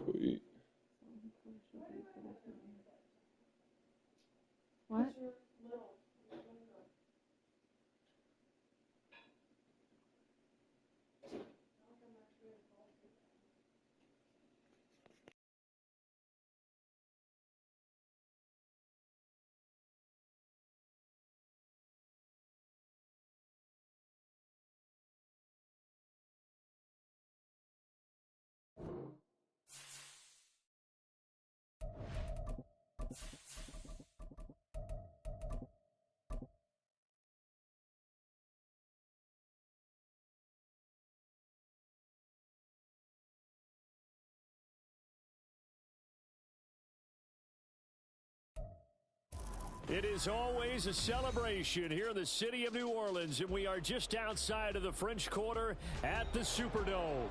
Sweet. What? It is always a celebration here in the city of New Orleans, and we are just outside of the French Quarter at the Superdome.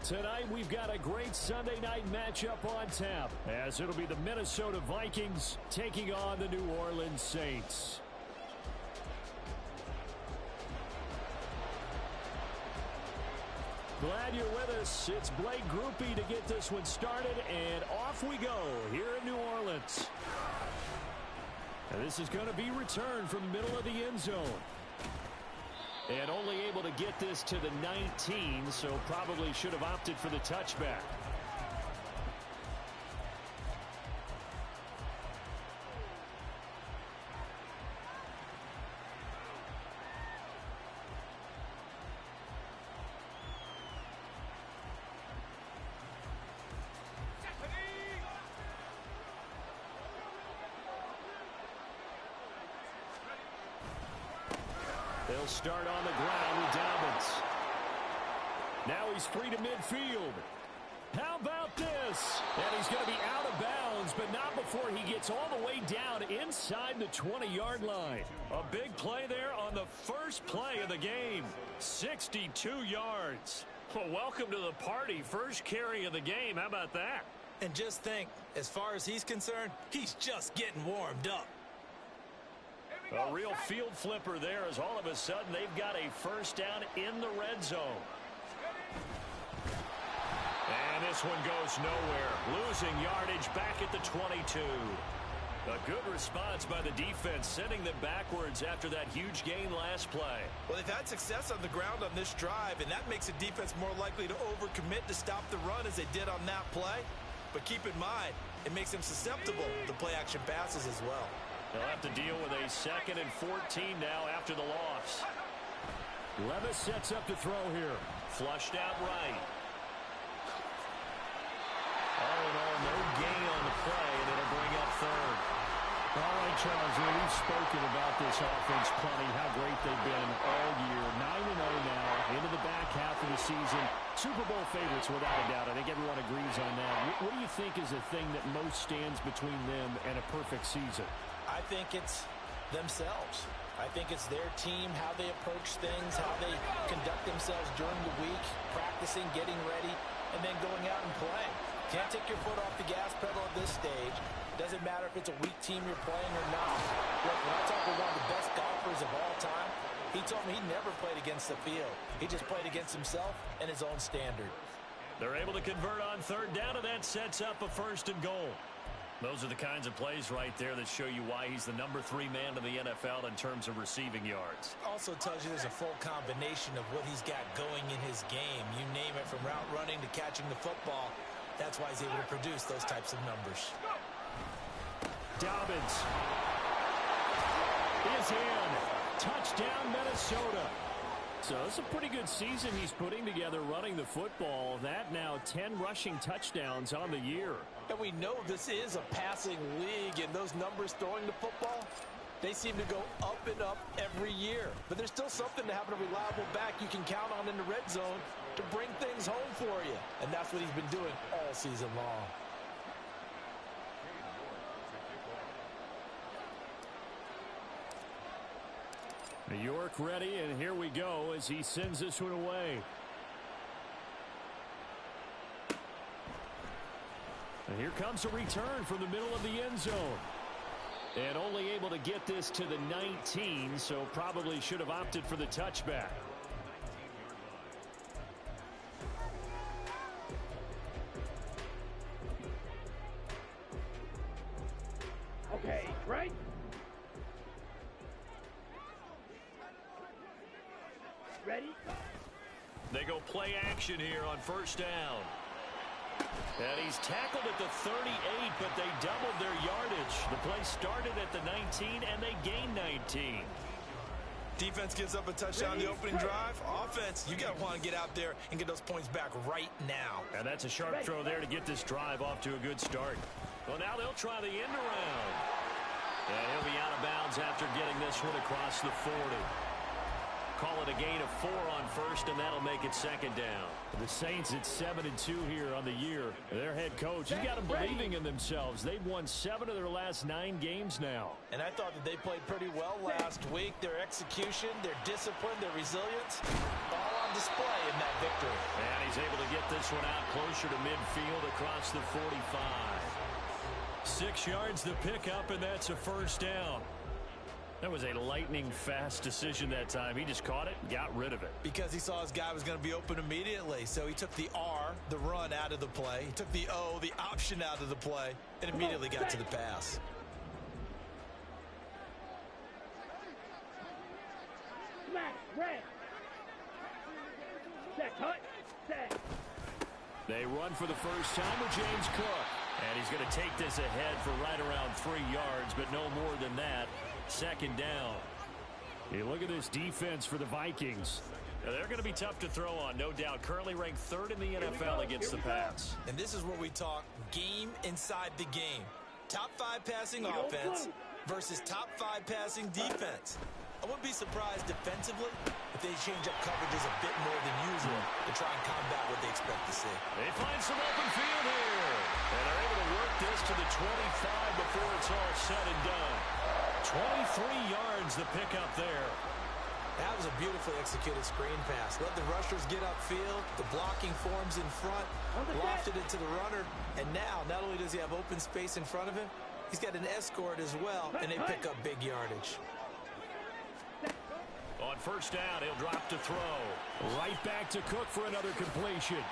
Tonight, we've got a great Sunday night matchup on tap, as it'll be the Minnesota Vikings taking on the New Orleans Saints. Glad you're with us. It's Blake Grupe to get this one started, and off we go here in New Orleans. And this is going to be returned from the middle of the end zone. And only able to get this to the 19, so probably should have opted for the touchback. They'll start on the ground with Dobbins. Now he's free to midfield. How about this? And he's going to be out of bounds, but not before he gets all the way down inside the 20-yard line. A big play there on the first play of the game. 62 yards. Well, welcome to the party. First carry of the game. How about that? And just think, as far as he's concerned, he's just getting warmed up. A real field flipper there, as all of a sudden they've got a first down in the red zone. And this one goes nowhere. Losing yardage back at the 22. A good response by the defense, sending them backwards after that huge gain last play. Well, they've had success on the ground on this drive, and that makes the defense more likely to overcommit to stop the run as they did on that play. But keep in mind, it makes them susceptible to play-action passes as well. They'll have to deal with a 2nd and 14 now after the loss. Levis sets up to throw here. Flushed out right. All in all, no gain on the play, and it'll bring up 3rd. All right, Charles, we've spoken about this offense plenty, how great they've been all year. 9-0 now, into the back half of the season. Super Bowl favorites, without a doubt. I think everyone agrees on that. What do you think is the thing that most stands between them and a perfect season? I think it's themselves. I think it's their team, how they approach things, how they conduct themselves during the week, practicing, getting ready, and then going out and playing. Can't take your foot off the gas pedal at this stage. Doesn't matter if it's a weak team you're playing or not. Look, when I talk with one of the best golfers of all time, he told me he never played against the field. He just played against himself and his own standard. They're able to convert on 3rd down, and that sets up a 1st and goal. Those are the kinds of plays right there that show you why he's the number 3 man in the NFL in terms of receiving yards. Also tells you there's a full combination of what he's got going in his game. You name it, from route running to catching the football. That's why he's able to produce those types of numbers. Dobbins is in. Touchdown, Minnesota. So it's a pretty good season he's putting together running the football. That now 10 rushing touchdowns on the year. And we know this is a passing league, and those numbers throwing the football, they seem to go up and up every year. But there's still something to having a reliable back you can count on in the red zone to bring things home for you. And that's what he's been doing all season long. New York ready, and here we go as he sends this one away. And here comes a return from the middle of the end zone. And only able to get this to the 19, so probably should have opted for the touchback. They go play action here on first down. And he's tackled at the 38, but they doubled their yardage. The play started at the 19, and they gained 19. Defense gives up a touchdown the opening drive. Offense, you got to want to get out there and get those points back right now. And that's a sharp throw there to get this drive off to a good start. Well, now they'll try the end around. And he'll be out of bounds after getting this one across the 40. Call it a gain of 4 on first, and that'll make it second down. The Saints at 7-2 here on the year. Their head coach, he's got them believing in themselves. They've won 7 of their last 9 games now. And I thought that they played pretty well last week. Their execution, their discipline, their resilience, all on display in that victory. And he's able to get this one out closer to midfield across the 45. 6 yards the pickup, and that's a first down. That was a lightning-fast decision that time. He just caught it and got rid of it. Because he saw his guy was going to be open immediately. So he took the R, the run, out of the play. He took the O, the option, out of the play, and immediately got to the pass. They run for the first time with James Cook. And he's going to take this ahead for right around 3 yards, but no more than that. Second down. Hey, look at this defense for the Vikings. Now, they're going to be tough to throw on, no doubt. Currently ranked 3rd in the NFL against the pass. And this is where we talk game inside the game. Top 5 passing offense versus top 5 passing defense. I wouldn't be surprised defensively if they change up coverages a bit more than usual to try and combat what they expect to see. They find some open field here. And they're able to work this to the 25 before it's all said and done. 23 yards the pickup there. That was a beautifully executed screen pass. Let the rushers get upfield. The blocking forms in front. Lofted it to the runner. And now, not only does he have open space in front of him, he's got an escort as well, and they pick up big yardage. On first down, he'll drop to throw. Right back to Cook for another completion.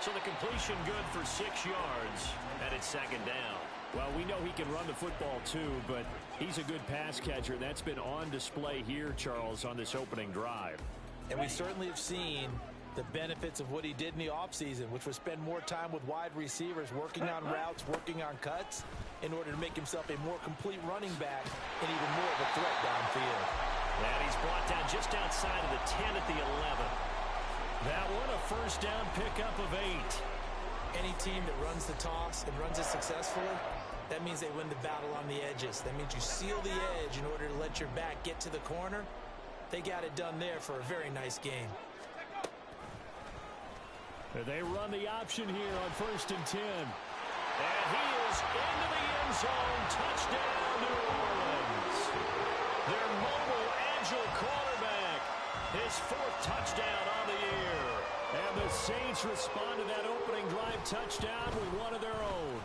So the completion good for 6 yards, and it's second down. Well, we know he can run the football too, but he's a good pass catcher. That's been on display here, Charles, on this opening drive. And we certainly have seen the benefits of what he did in the offseason, which was spend more time with wide receivers, working on routes, working on cuts, in order to make himself a more complete running back and even more of a threat downfield. And he's brought down just outside of the 10 at the 11. That one a first down pickup of 8. Any team that runs the toss and runs it successfully, that means they win the battle on the edges. That means you seal the edge in order to let your back get to the corner. They got it done there for a very nice game. They run the option here on 1st and 10. And he is into the end zone. Touchdown, New Orleans. Their mobile, agile quarterback. His 4th touchdown on the year. And the Saints respond to that opening drive touchdown with one of their own.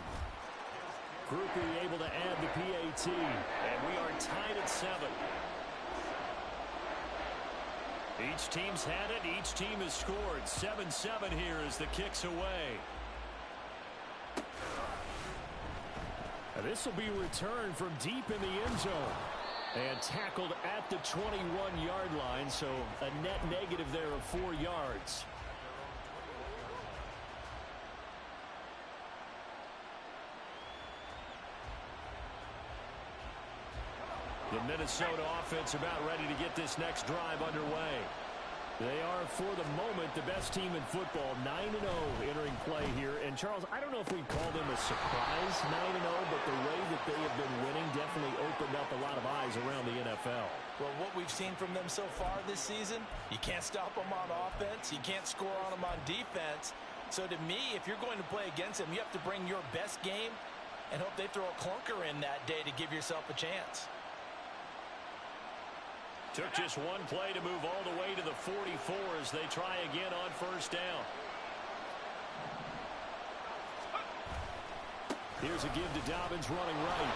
Groupie able to add the PAT. And we are tied at 7. Each team's had it. Each team has scored. 7-7 here as the kick's away. And this will be returned from deep in the end zone. And tackled at the 21-yard line, so a net negative there of 4 yards. The Minnesota offense about ready to get this next drive underway. They are, for the moment, the best team in football, 9-0 entering play here. And, Charles, I don't know if we'd call them a surprise 9-0, but the way that they have been winning definitely opened up a lot of eyes around the NFL. Well, what we've seen from them so far this season, you can't stop them on offense. You can't score on them on defense. So, to me, if you're going to play against them, you have to bring your best game and hope they throw a clunker in that day to give yourself a chance. Took just one play to move all the way to the 44 as they try again on first down. Here's a give to Dobbins running right.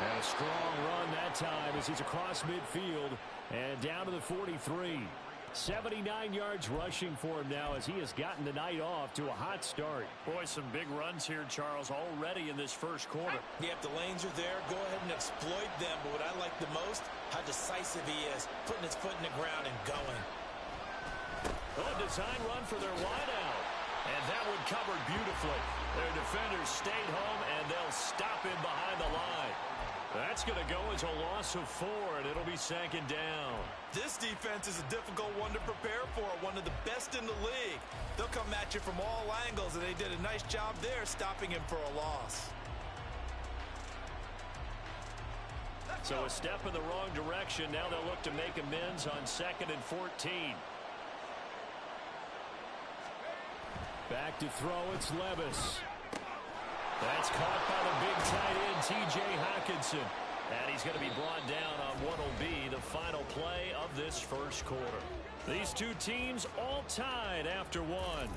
And a strong run that time as he's across midfield and down to the 43. 79 yards rushing for him now as he has gotten the night off to a hot start. Boy, some big runs here, Charles, already in this first quarter. Yeah, if the lanes are there, go ahead and exploit them. But what I like the most, how decisive he is, putting his foot in the ground and going. Oh, design run for their wideout. And that one covered beautifully. Their defenders stayed home, and they'll stop him behind the line. That's going to go as a loss of 4, and it'll be second down. This defense is a difficult one to prepare for, one of the best in the league. They'll come at you from all angles, and they did a nice job there stopping him for a loss. So a step in the wrong direction. Now they'll look to make amends on 2nd and 14. Back to throw, it's Levis. That's caught by the big tight end, T.J. Hockenson. And he's going to be brought down on what will be the final play of this first quarter. These two teams all tied after one.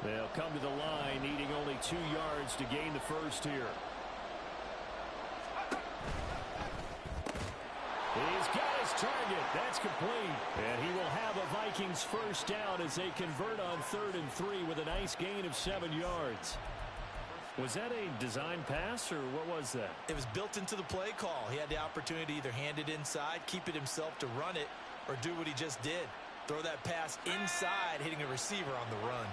They'll come to the line, needing only 2 yards to gain the first here. He's got his target. That's complete. And he will have a Vikings first down as they convert on 3rd and 3 with a nice gain of 7 yards. Was that a design pass, or what was that? It was built into the play call. He had the opportunity to either hand it inside, keep it himself to run it, or do what he just did. Throw that pass inside, hitting a receiver on the run.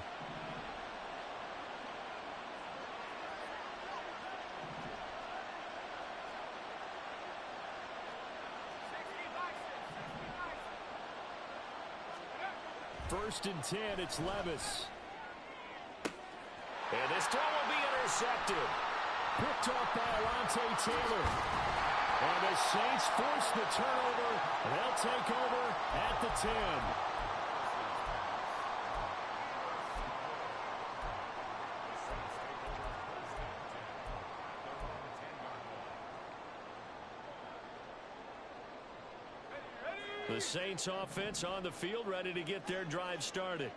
First and 10, it's Levis. And this throw will be intercepted. Picked off by Alontae Taylor. And the Saints force the turnover. They'll take over at the 10. The Saints offense on the field, ready to get their drive started.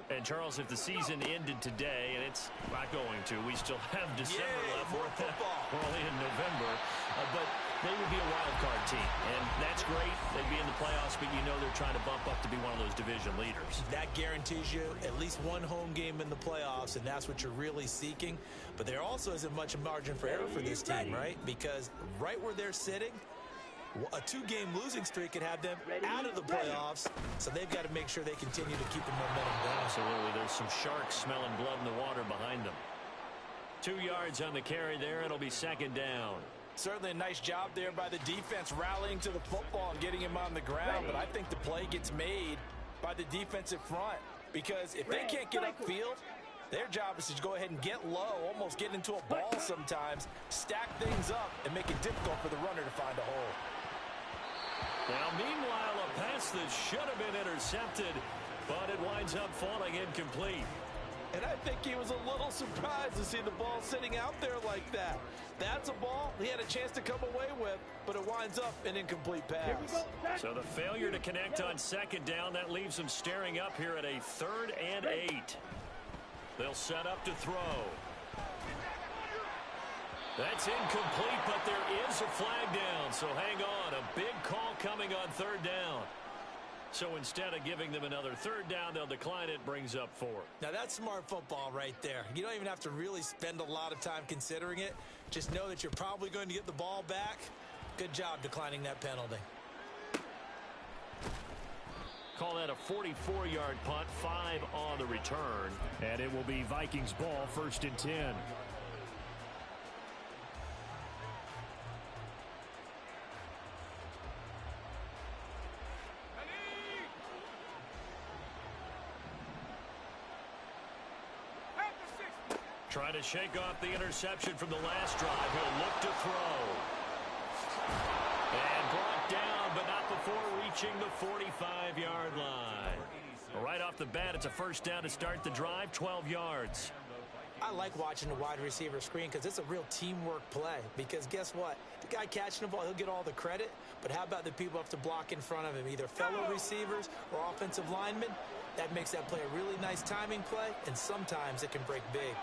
And, Charles, if the season ended today, and it's not going to, we still have December left. More football. We're only in November. But they would be a wild card team. And that's great. They'd be in the playoffs, but you know they're trying to bump up to be one of those division leaders. That guarantees you at least one home game in the playoffs, and that's what you're really seeking. But there also isn't much margin for error for this team, right? Because right where they're sitting, a 2-game losing streak could have them out of the playoffs, so they've got to make sure they continue to keep the momentum going. Absolutely. There's some sharks smelling blood in the water behind them. 2 yards on the carry there. It'll be second down. Certainly a nice job there by the defense rallying to the football and getting him on the ground, but I think the play gets made by the defensive front because if they can't get upfield, their job is to go ahead and get low, almost get into a ball sometimes, stack things up, and make it difficult for the runner to find a hole. Now, meanwhile, a pass that should have been intercepted, but it winds up falling incomplete. And I think he was a little surprised to see the ball sitting out there like that. That's a ball he had a chance to come away with, but it winds up an incomplete pass. So the failure to connect on second down, that leaves them staring up here at a 3rd and 8. They'll set up to throw. That's incomplete, but there is a flag down, so hang on. A big call coming on 3rd down. So instead of giving them another 3rd down, they'll decline it, brings up 4. Now that's smart football right there. You don't even have to really spend a lot of time considering it. Just know that you're probably going to get the ball back. Good job declining that penalty. Call that a 44-yard punt, 5 on the return. And it will be Vikings ball, 1st and 10. Trying to shake off the interception from the last drive. He'll look to throw. And brought down, but not before reaching the 45-yard line. Right off the bat, it's a first down to start the drive, 12 yards. I like watching the wide receiver screen because it's a real teamwork play. Because guess what? The guy catching the ball, he'll get all the credit. But how about the people who have to block in front of him, either fellow receivers or offensive linemen? That makes that play a really nice timing play, and sometimes it can break big.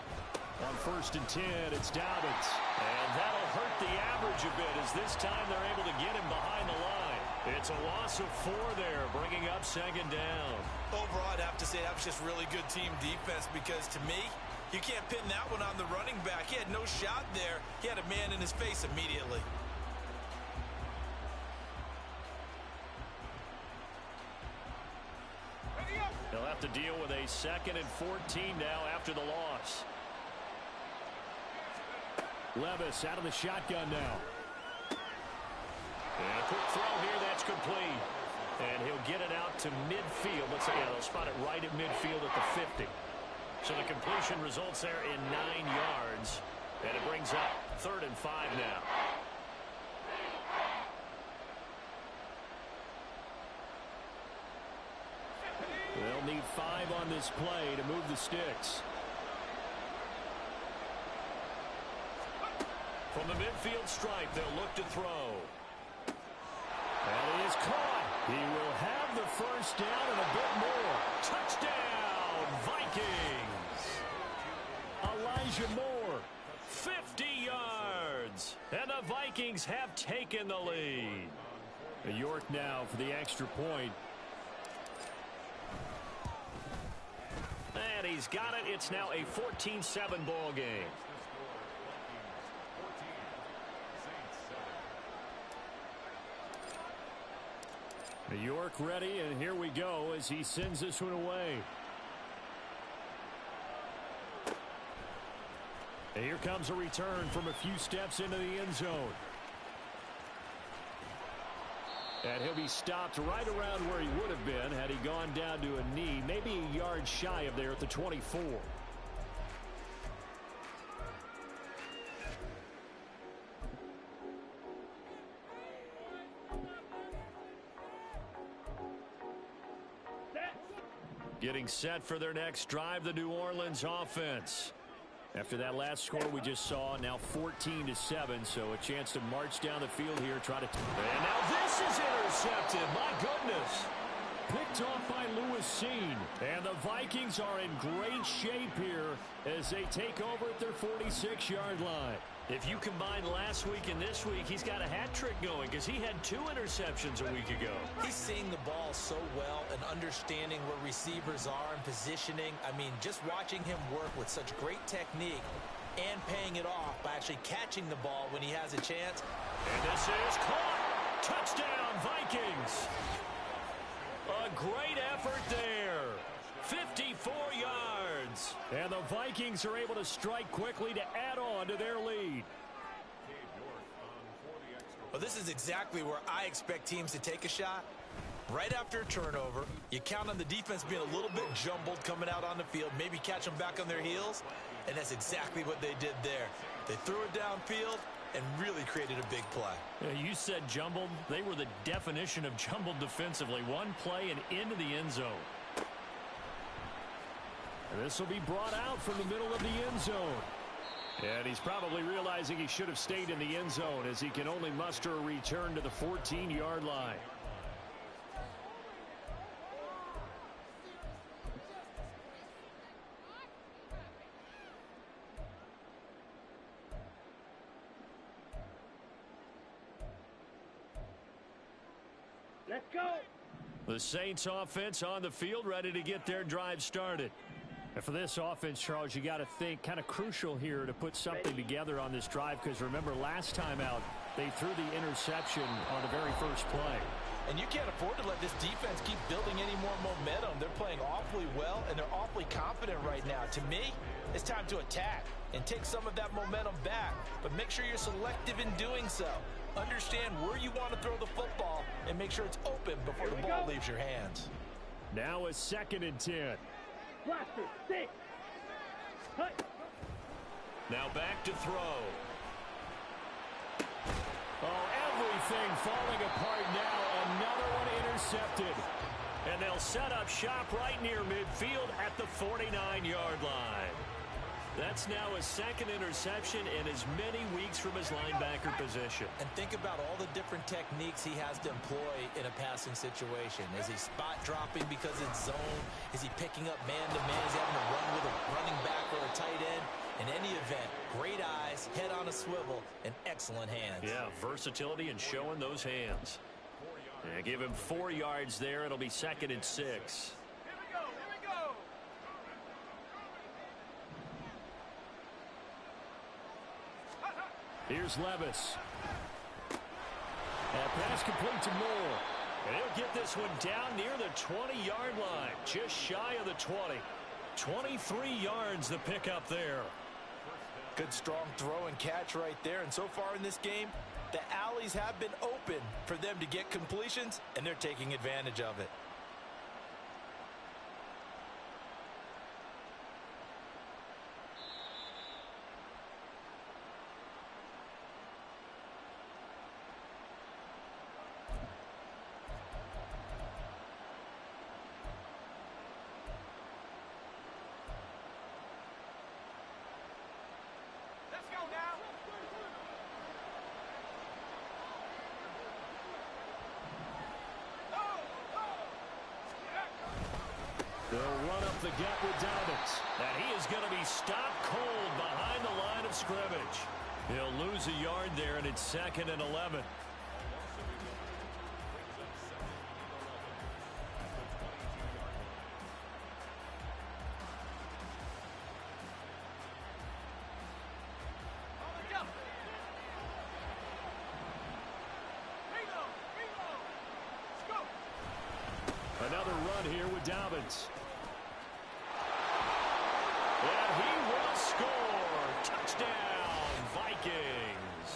On 1st and 10, it's Dobbins. And that'll hurt the average a bit as this time they're able to get him behind the line. It's a loss of 4 there, bringing up 2nd down. Overall, I'd have to say that was just really good team defense because to me, you can't pin that one on the running back. He had no shot there. He had a man in his face immediately. They'll have to deal with a 2nd and 14 now after the loss. Levis out of the shotgun now. And a quick throw here, that's complete. And he'll get it out to midfield. Let's say they'll spot it right at midfield at the 50. So the completion results there in 9 yards. And it brings up 3rd and 5 now. They'll need 5 on this play to move the sticks. From the midfield stripe, they'll look to throw. And he is caught. He will have the first down and a bit more. Touchdown, Vikings. Elijah Moore, 50 yards. And the Vikings have taken the lead. York now for the extra point. And he's got it. It's now a 14-7 ball game. York ready, and here we go as he sends this one away. And here comes a return from a few steps into the end zone. And he'll be stopped right around where he would have been had he gone down to a knee, maybe a yard shy of there at the 24. Getting set for their next drive, the New Orleans offense. After that last score we just saw, now 14-7, so a chance to march down the field here, try to... And now this is intercepted, my goodness. Picked off by Lewis Cine. And the Vikings are in great shape here as they take over at their 46-yard line. If you combine last week and this week, he's got a hat trick going because he had 2 interceptions a week ago. He's seeing the ball so well and understanding where receivers are and positioning. I mean, just watching him work with such great technique and paying it off by actually catching the ball when he has a chance. And this is caught. Touchdown, Vikings. A great effort there. 54 yards. And the Vikings are able to strike quickly to add on to their lead. Well, this is exactly where I expect teams to take a shot. Right after a turnover, you count on the defense being a little bit jumbled coming out on the field, maybe catch them back on their heels, and that's exactly what they did there. They threw it downfield and really created a big play. You said jumbled. They were the definition of jumbled defensively. One play and into the end zone. And this will be brought out from the middle of the end zone. And he's probably realizing he should have stayed in the end zone as he can only muster a return to the 14-yard line. Let's go. The Saints offense on the field, ready to get their drive started. And for this offense, Charles, you got to think kind of crucial here to put something together on this drive because remember last time out they threw the interception on the very first play. And you can't afford to let this defense keep building any more momentum. They're playing awfully well and they're awfully confident right now. To me, it's time to attack and take some of that momentum back. But make sure you're selective in doing so. Understand where you want to throw the football and make sure it's open before the ball leaves your hands. Now a 2nd and 10. Blaster, stick. Hey. Now back to throw. Oh, everything falling apart now. Another one intercepted. And they'll set up shop right near midfield at the 49-yard line. That's now his second interception in as many weeks from his linebacker position. And think about all the different techniques he has to employ in a passing situation. Is he spot dropping because it's zone? Is he picking up man-to-man? Is he having to run with a running back or a tight end? In any event, great eyes, head on a swivel, and excellent hands. Yeah, versatility and showing those hands. Yeah, give him 4 yards there. It'll be 2nd and 6. Here's Levis. That pass complete to Moore. And he'll get this one down near the 20-yard line, just shy of the 20. 23 yards the pickup there. Good strong throw and catch right there. And so far in this game, the alleys have been open for them to get completions, and they're taking advantage of it. They'll run up the gut with Dobbins. And he is going to be stopped cold behind the line of scrimmage. He'll lose a yard there, and it's 2nd and 11. Another run here with Dobbins. And he will score. Touchdown, Vikings.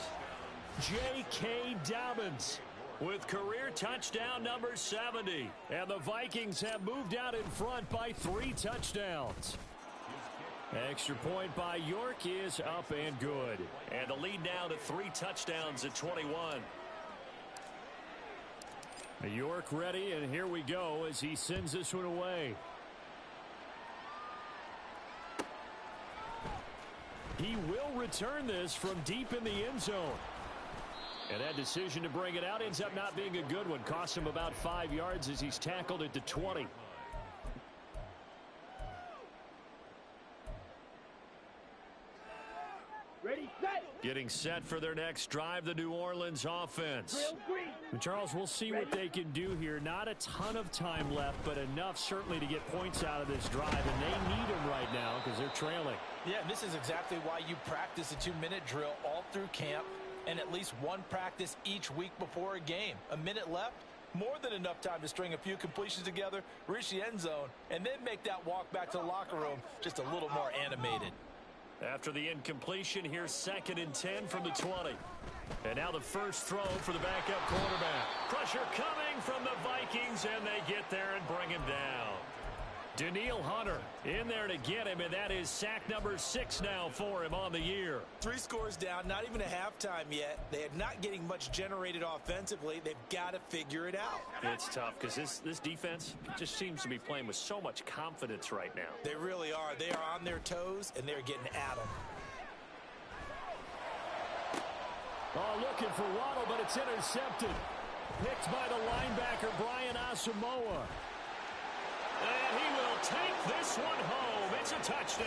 J.K. Dobbins With career touchdown number 70. And the Vikings have moved out in front by 3 touchdowns. Extra point by York is up and good. And the lead now to 3 touchdowns at 21. York ready, and here we go as he sends this one away. He will return this from deep in the end zone. And that decision to bring it out ends up not being a good one. Costs him about 5 yards as he's tackled at the 20. Ready, set. Getting set for their next drive, the New Orleans offense. And Charles, we'll see what they can do here. Not a ton of time left, but enough certainly to get points out of this drive. And they need them right now because they're trailing. Yeah, this is exactly why you practice a 2-minute drill all through camp and at least one practice each week before a game. A minute left, more than enough time to string a few completions together, reach the end zone, and then make that walk back to the locker room just a little more animated. After the incompletion, here's 2nd and 10 from the 20. And now the first throw for the backup quarterback. Pressure coming from the Vikings, and they get there and bring him down. Danielle Hunter in there to get him, and that is sack number 6 now for him on the year. 3 scores down, not even a halftime yet. They are not getting much generated offensively. They've got to figure it out. It's tough because this defense just seems to be playing with so much confidence right now. They really are. They are on their toes, and they're getting at them. Oh, looking for Waddle, but it's intercepted. Picked by the linebacker, Brian Asamoah. And he will take this one home. It's a touchdown.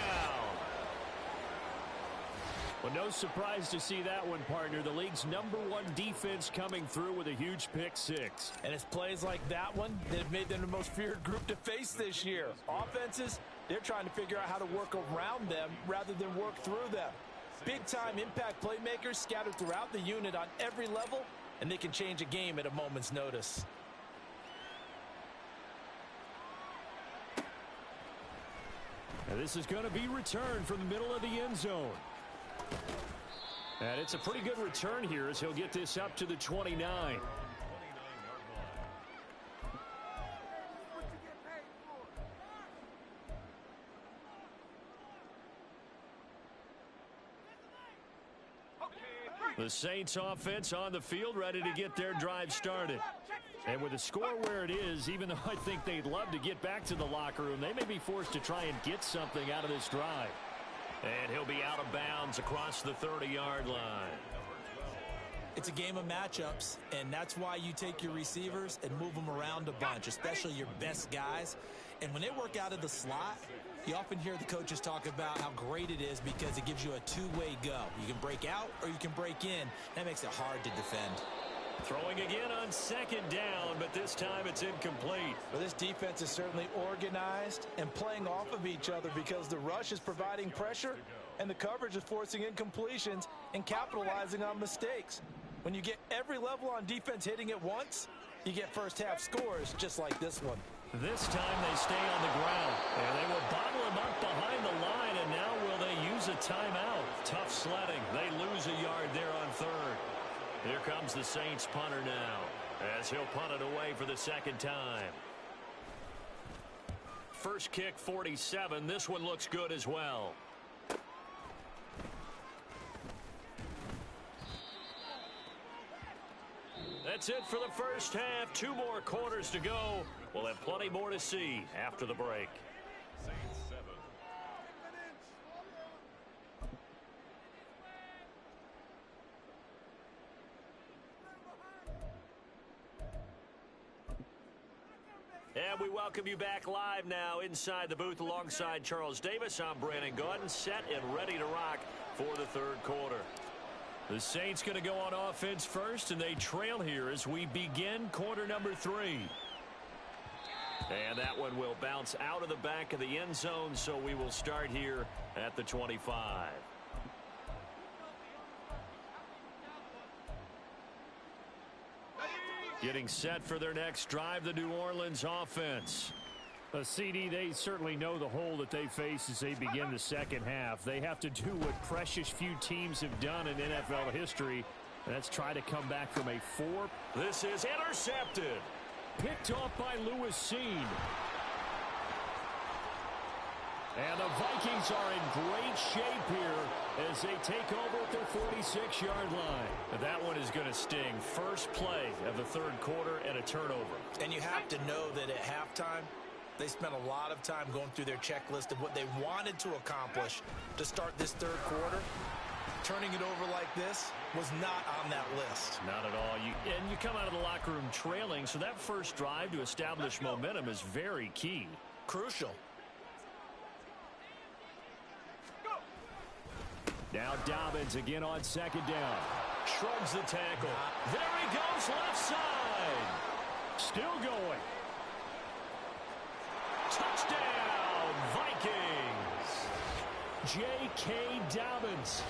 Well, no surprise to see that one, partner. The league's #1 defense coming through with a huge pick 6. And it's plays like that one that have made them the most feared group to face this year. Offenses, they're trying to figure out how to work around them rather than work through them. Big-time impact playmakers scattered throughout the unit on every level, and they can change a game at a moment's notice. And this is going to be returned from the middle of the end zone. And it's a pretty good return here as he'll get this up to the 29. The Saints offense on the field ready to get their drive started. And with the score where it is, even though I think they'd love to get back to the locker room, they may be forced to try and get something out of this drive. And he'll be out of bounds across the 30-yard line. It's a game of matchups, and that's why you take your receivers and move them around a bunch, especially your best guys. And when they work out of the slot, you often hear the coaches talk about how great it is because it gives you a two-way go. You can break out or you can break in. That makes it hard to defend. Throwing again on second down, but this time it's incomplete. Well, this defense is certainly organized and playing off of each other because the rush is providing pressure and the coverage is forcing incompletions and capitalizing on mistakes. When you get every level on defense hitting at once, you get first-half scores just like this one. This time they stay on the ground, and they will bottle him up behind the line, and now will they use a timeout? Tough sledding. They lose a yard there on third. Here comes the Saints punter now, as he'll punt it away for the second time. First kick, 47. This one looks good as well. That's it for the first half. 2 more quarters to go. We'll have plenty more to see after the break. And we welcome you back live now inside the booth alongside Charles Davis. I'm Brandon Gaudin, set and ready to rock for the third quarter. The Saints going to go on offense first, and they trail here as we begin quarter number 3. And that one will bounce out of the back of the end zone, so we will start here at the 25. Getting set for their next drive, the New Orleans offense. CD, they certainly know the hole that they face as they begin the second half. They have to do what precious few teams have done in NFL history. That's try to come back from a 4. This is intercepted. Picked off by Lewis Cine. And the Vikings are in great shape here as they take over at their 46-yard line. That one is going to sting. First play of the third quarter and a turnover. And you have to know that at halftime, they spent a lot of time going through their checklist of what they wanted to accomplish to start this third quarter. Turning it over like this was not on that list. Not at all. You come out of the locker room trailing, so that first drive to establish momentum is very key. Crucial. Now Dobbins again on second down. Shrugs the tackle. There he goes, left side. Still going. Touchdown, Vikings. J.K. Dobbins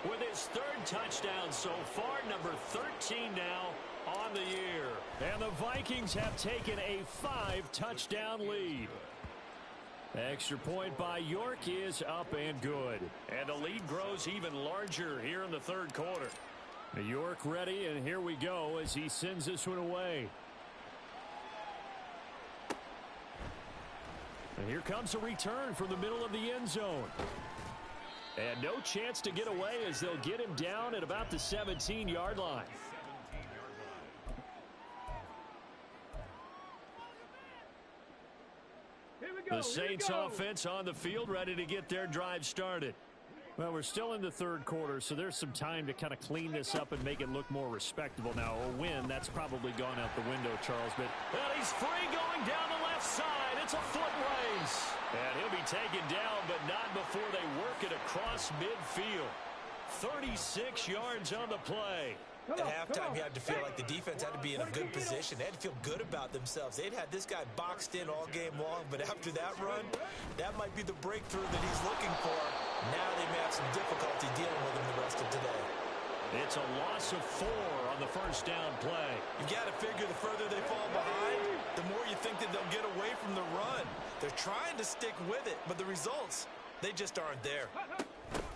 with his third touchdown so far, number 13 now on the year. And the Vikings have taken a 5-touchdown lead. Extra point by York is up and good. And the lead grows even larger here in the third quarter. York ready, and here we go as he sends this one away. And here comes a return from the middle of the end zone. And no chance to get away as they'll get him down at about the 17-yard line. The Saints offense on the field ready to get their drive started. Well, we're still in the third quarter, so there's some time to kind of clean this up and make it look more respectable. Now, a win, that's probably gone out the window, Charles. But he's free going down the left side. It's a foot race. And he'll be taken down, but not before they work it across midfield. 36 yards on the play. At halftime, you had to feel like the defense had to be in a good position. They had to feel good about themselves. They'd had this guy boxed in all game long, but after that run, that might be the breakthrough that he's looking for. Now they may have some difficulty dealing with him the rest of today. It's a loss of 4 on the first down play. You got to figure the further they fall behind, the more you think that they'll get away from the run. They're trying to stick with it, but the results, they just aren't there.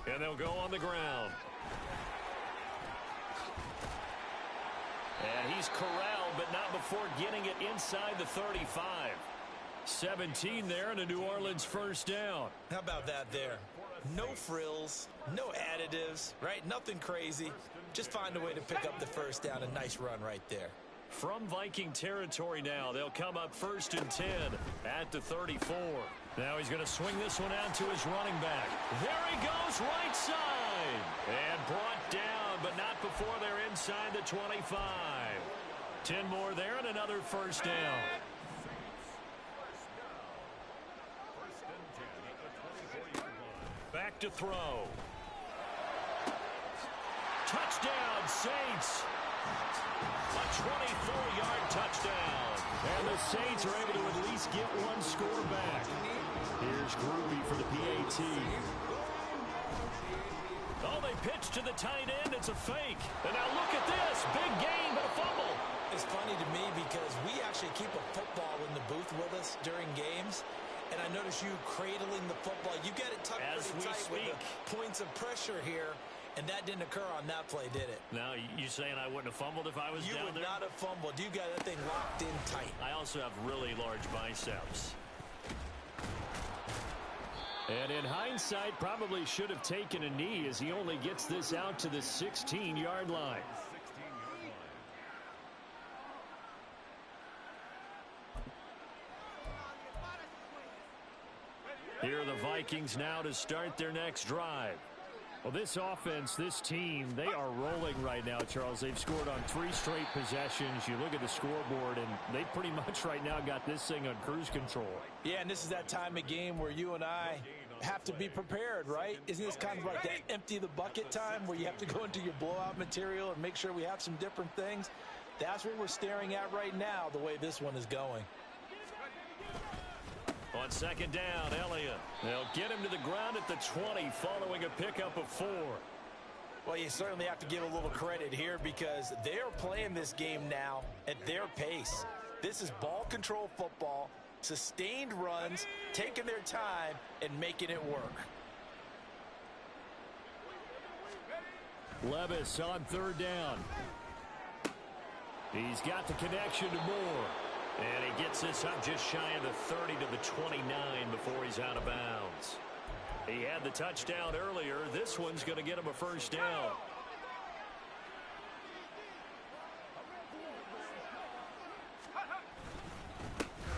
And they'll go on the ground. And he's corralled, but not before getting it inside the 35. 17 there and a New Orleans first down. How about that there? No frills, no additives, right? Nothing crazy. Just find a way to pick up the first down. A nice run right there. From Viking territory now, they'll come up 1st and 10 at the 34. Now he's going to swing this one out to his running back. There he goes, right side. And brought down, but not before they're inside the 25. 10 more there and another first down. Back to throw. Touchdown, Saints. A 24-yard touchdown. And the Saints are able to at least get one score back. Here's Grupe for the PAT. Oh, they pitch to the tight end. It's a fake. And now look at this. Big gain, but a fumble. It's funny to me because we actually keep a football in the booth with us during games. And I notice you cradling the football. You got it tucked pretty tight with the points of pressure here. And that didn't occur on that play, did it? Now, you saying I wouldn't have fumbled if I was down there? You would not have fumbled. You got that thing locked in tight. I also have really large biceps. And in hindsight, probably should have taken a knee as he only gets this out to the 16-yard line. Here are the Vikings now to start their next drive. Well, this offense, this team, they are rolling right now, Charles. They've scored on 3 straight possessions. You look at the scoreboard, and they pretty much right now got this thing on cruise control. Yeah, and this is that time of game where you and I have to be prepared, right? Isn't this kind of like that empty the bucket time where you have to go into your blowout material and make sure we have some different things? That's what we're staring at right now, the way this one is going. On second down, Elliott. They'll get him to the ground at the 20 following a pickup of 4. Well, you certainly have to give a little credit here because they're playing this game now at their pace. This is ball control football, sustained runs, taking their time, and making it work. Levis on third down. He's got the connection to Moore. And he gets this up just shy of the 30 to the 29 before he's out of bounds. He had the touchdown earlier. This one's going to get him a first down.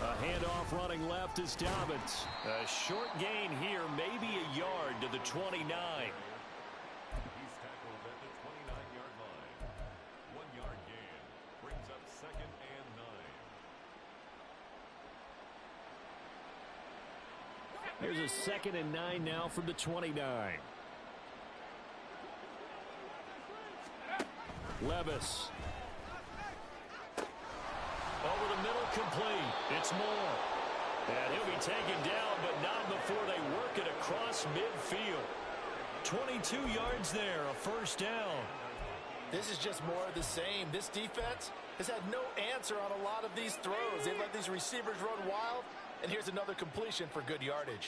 A handoff running left is Dobbins. A short gain here, maybe a yard to the 29. Here's a 2nd and 9 now from the 29. Levis. Over the middle, complete. It's Moore. And he'll be taken down, but not before they work it across midfield. 22 yards there, a first down. This is just more of the same. This defense has had no answer on a lot of these throws. They let these receivers run wild. And here's another completion for good yardage.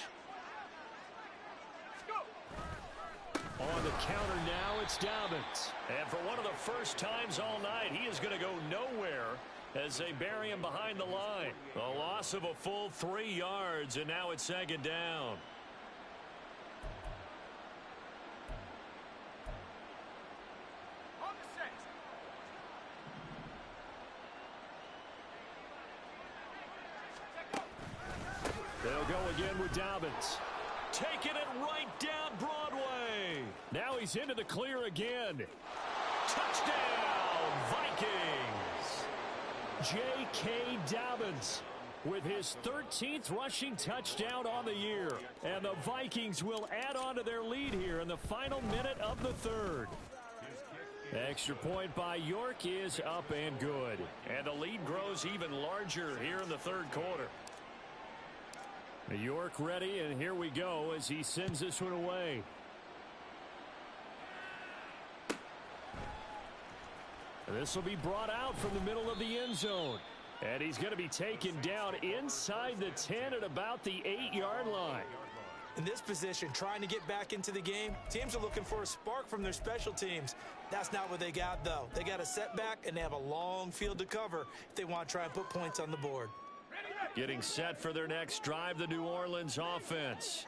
On the counter now, it's Dobbins. And for one of the first times all night, he is going to go nowhere as they bury him behind the line. A loss of a full 3 yards, and now it's 2nd down. They'll go again with Dobbins. Taking it right down Broadway. Now he's into the clear again. Touchdown, Vikings. J.K. Dobbins with his 13th rushing touchdown on the year. And the Vikings will add on to their lead here in the final minute of the 3rd. Extra point by York is up and good. And the lead grows even larger here in the 3rd quarter. York ready, and here we go as he sends this one away. This will be brought out from the middle of the end zone. And he's going to be taken down inside the 10 at about the 8-yard line. In this position, trying to get back into the game, teams are looking for a spark from their special teams. That's not what they got, though. They got a setback, and they have a long field to cover if they want to try and put points on the board. Getting set for their next drive, the New Orleans offense.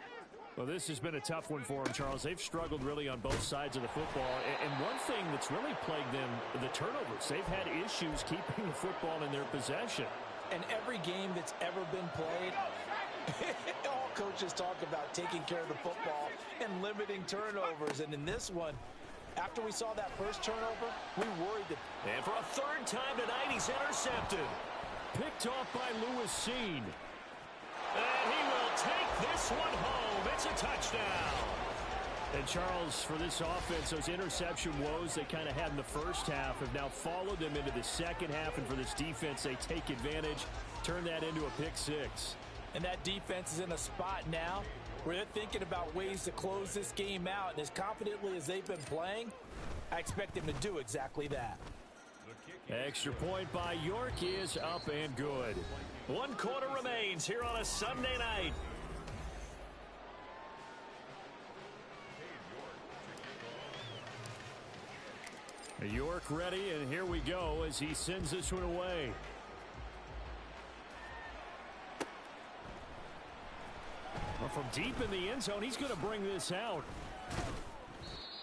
Well, this has been a tough one for them, Charles. They've struggled really on both sides of the football. And one thing that's really plagued them, the turnovers. They've had issues keeping the football in their possession. And every game that's ever been played, All coaches talk about taking care of the football and limiting turnovers. And in this one, after we saw that first turnover, we worried that. And for a third time tonight, he's intercepted. Picked off by Lewis Cine. And he will take this one home. It's a touchdown. And Charles, for this offense, those interception woes they kind of had in the first half have now followed them into the second half. And for this defense, they take advantage, turn that into a pick six. And that defense is in a spot now where they're thinking about ways to close this game out. And as confidently as they've been playing, I expect them to do exactly that. Extra point by York is up and good. 1 quarter remains here on a Sunday night. York ready, and here we go as he sends this one away. Well, from deep in the end zone, he's going to bring this out.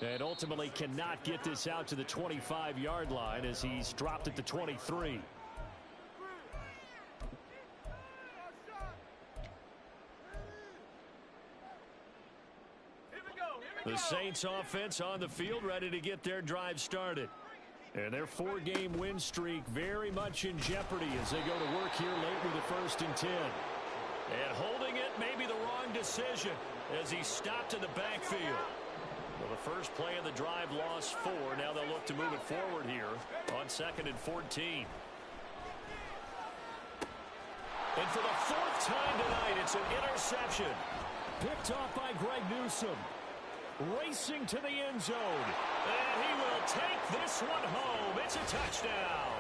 And ultimately cannot get this out to the 25-yard line as he's dropped at the 23. The Saints offense on the field ready to get their drive started. And their 4-game win streak very much in jeopardy as they go to work here late with the 1st and 10. And holding it may be the wrong decision as he stopped in the backfield. Well, the first play of the drive lost 4. Now they'll look to move it forward here on 2nd and 14. And for the 4th time tonight, it's an interception. Picked off by Greg Newsome. Racing to the end zone. And he will take this one home. It's a touchdown.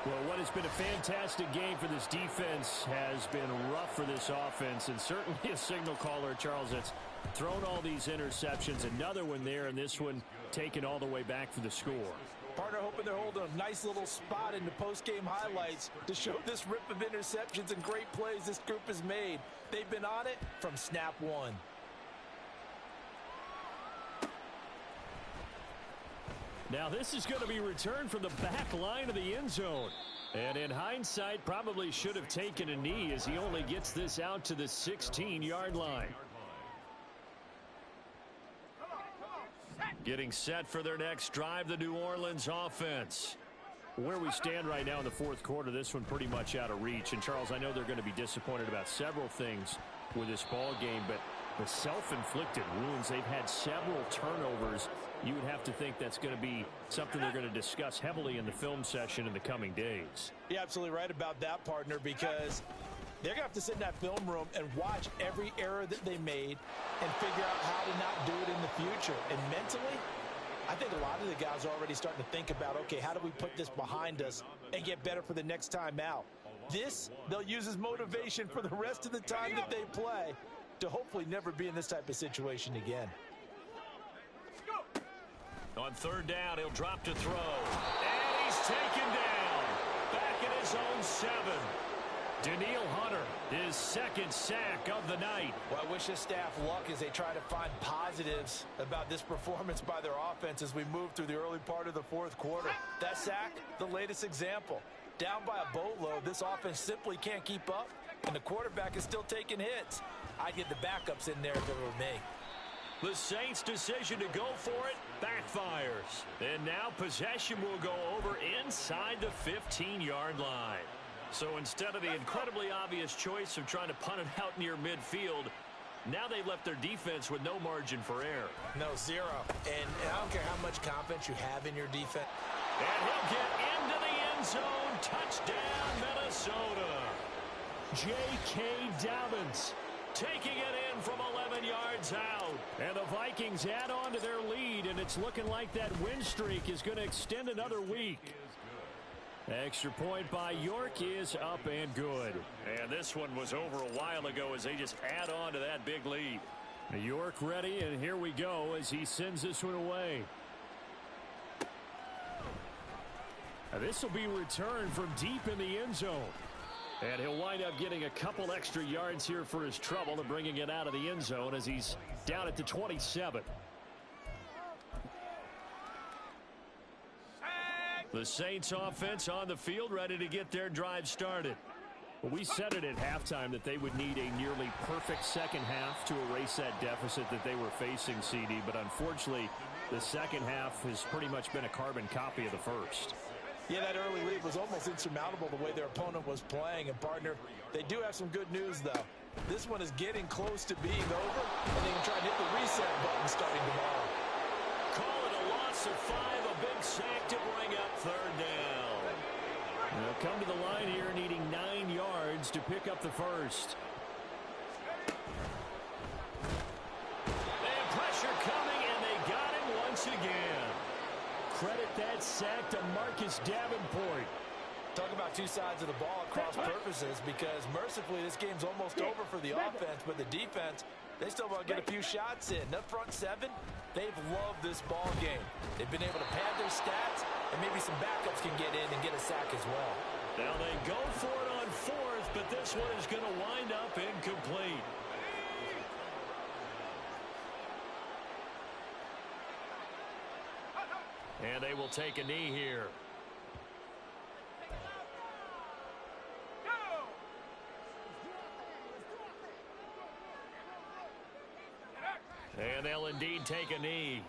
Well, what has been a fantastic game for this defense has been rough for this offense, and certainly a signal caller, Charles, that's thrown all these interceptions. Another one there, and this one taken all the way back for the score. Partner hoping they're holding a nice little spot in the post-game highlights to show this rip of interceptions and great plays this group has made. They've been on it from snap one. Now this is going to be returned from the back line of the end zone. And in hindsight, probably should have taken a knee as he only gets this out to the 16-yard line. Getting set for their next drive, the New Orleans offense. Where we stand right now in the 4th quarter, this one pretty much out of reach. And Charles, I know they're going to be disappointed about several things with this ball game, but the self-inflicted wounds, they've had several turnovers. You would have to think that's going to be something they're going to discuss heavily in the film session in the coming days. You're absolutely right about that, partner, because they're going to have to sit in that film room and watch every error that they made and figure out how to not do it in the future. And mentally, I think a lot of the guys are already starting to think about, okay, how do we put this behind us and get better for the next time out? This, they'll use as motivation for the rest of the time that they play to hopefully never be in this type of situation again. On 3rd down, he'll drop to throw. And he's taken down. Back at his own 7. Danielle Hunter, his 2nd sack of the night. Well, I wish his staff luck as they try to find positives about this performance by their offense as we move through the early part of the 4th quarter. That sack, the latest example. Down by a boatload, this offense simply can't keep up, and the quarterback is still taking hits. I'd get the backups in there if it were me. The Saints' decision to go for it backfires. And now possession will go over inside the 15-yard line. So instead of the incredibly obvious choice of trying to punt it out near midfield, now they've left their defense with no margin for error. No, zero. And I don't care how much confidence you have in your defense. And he'll get into the end zone. Touchdown, Minnesota. J.K. Dobbins taking it in from 11 yards out. And the Vikings add on to their lead, and it's looking like that win streak is going to extend another week. Extra point by York is up and good. And this one was over a while ago as they just add on to that big lead. York ready, and here we go as he sends this one away. This will be returned from deep in the end zone. And he'll wind up getting a couple extra yards here for his trouble and bringing it out of the end zone as he's down at the 27. The Saints offense on the field ready to get their drive started. Well, we said it at halftime that they would need a nearly perfect second half to erase that deficit that they were facing, CD. But unfortunately, the second half has pretty much been a carbon copy of the first. Yeah, that early lead was almost insurmountable the way their opponent was playing. And, partner, they do have some good news, though. This one is getting close to being over, and they can try to hit the reset button starting tomorrow. Call it a loss of 5, a big sack to bring up third down. They'll come to the line here needing 9 yards to pick up the first. They have pressure coming, and they got him once again. Credit that sack to Marcus Davenport. Talk about two sides of the ball at cross purposes, because mercifully this game's almost over for the offense, but the defense, they still want to get a few shots in. Up front 7, they've loved this ball game. They've been able to pad their stats, and maybe some backups can get in and get a sack as well. Now they go for it on 4th, but this one is going to wind up incomplete. And they will take a knee here. And they'll indeed take a knee.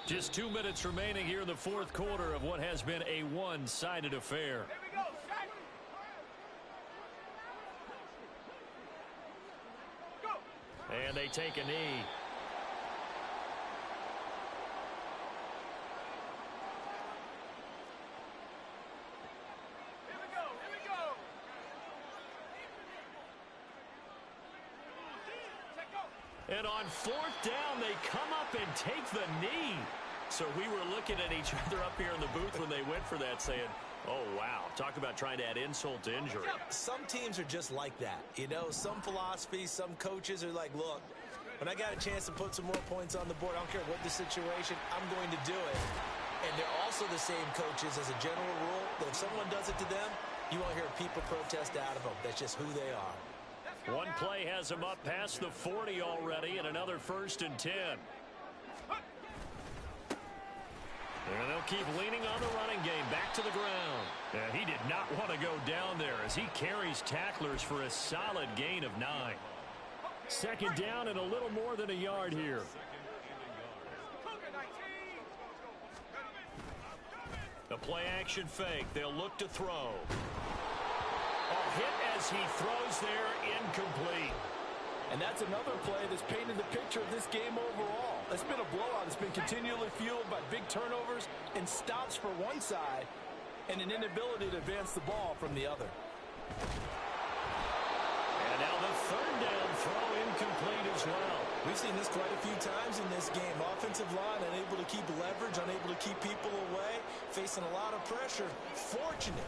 Just 2 minutes remaining here in the fourth quarter of what has been a one-sided affair. And they take a knee. And on 4th down, they come up and take the knee. So we were looking at each other up here in the booth when they went for that, saying, oh, wow, talk about trying to add insult to injury. Some teams are just like that. You know, some philosophies, some coaches are like, look, when I got a chance to put some more points on the board, I don't care what the situation, I'm going to do it. And they're also the same coaches as a general rule that if someone does it to them, you won't hear people protest out of them. That's just who they are. One play has him up past the 40 already, and another 1st and 10. And they'll keep leaning on the running game back to the ground. And he did not want to go down there as he carries tacklers for a solid gain of 9. 2nd down and a little more than a yard here. The play action fake. They'll look to throw. A hit as he throws there, incomplete. And that's another play that's painted the picture of this game overall. It's been a blowout. It's been continually fueled by big turnovers and stops for one side and an inability to advance the ball from the other. And now the 3rd down throw incomplete as well. We've seen this quite a few times in this game. Offensive line unable to keep leverage, unable to keep people away, facing a lot of pressure. Fortunate.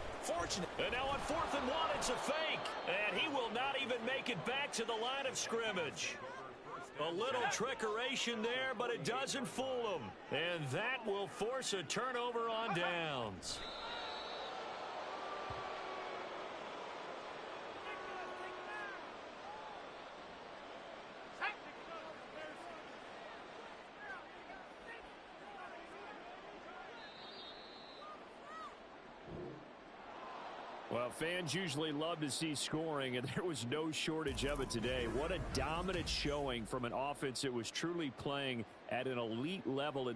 And now on 4th and 1, it's a fake. And he will not even make it back to the line of scrimmage. A little trickeration there, but it doesn't fool him. And that will force a turnover on downs. Well, fans usually love to see scoring, and there was no shortage of it today. What a dominant showing from an offense that was truly playing at an elite level in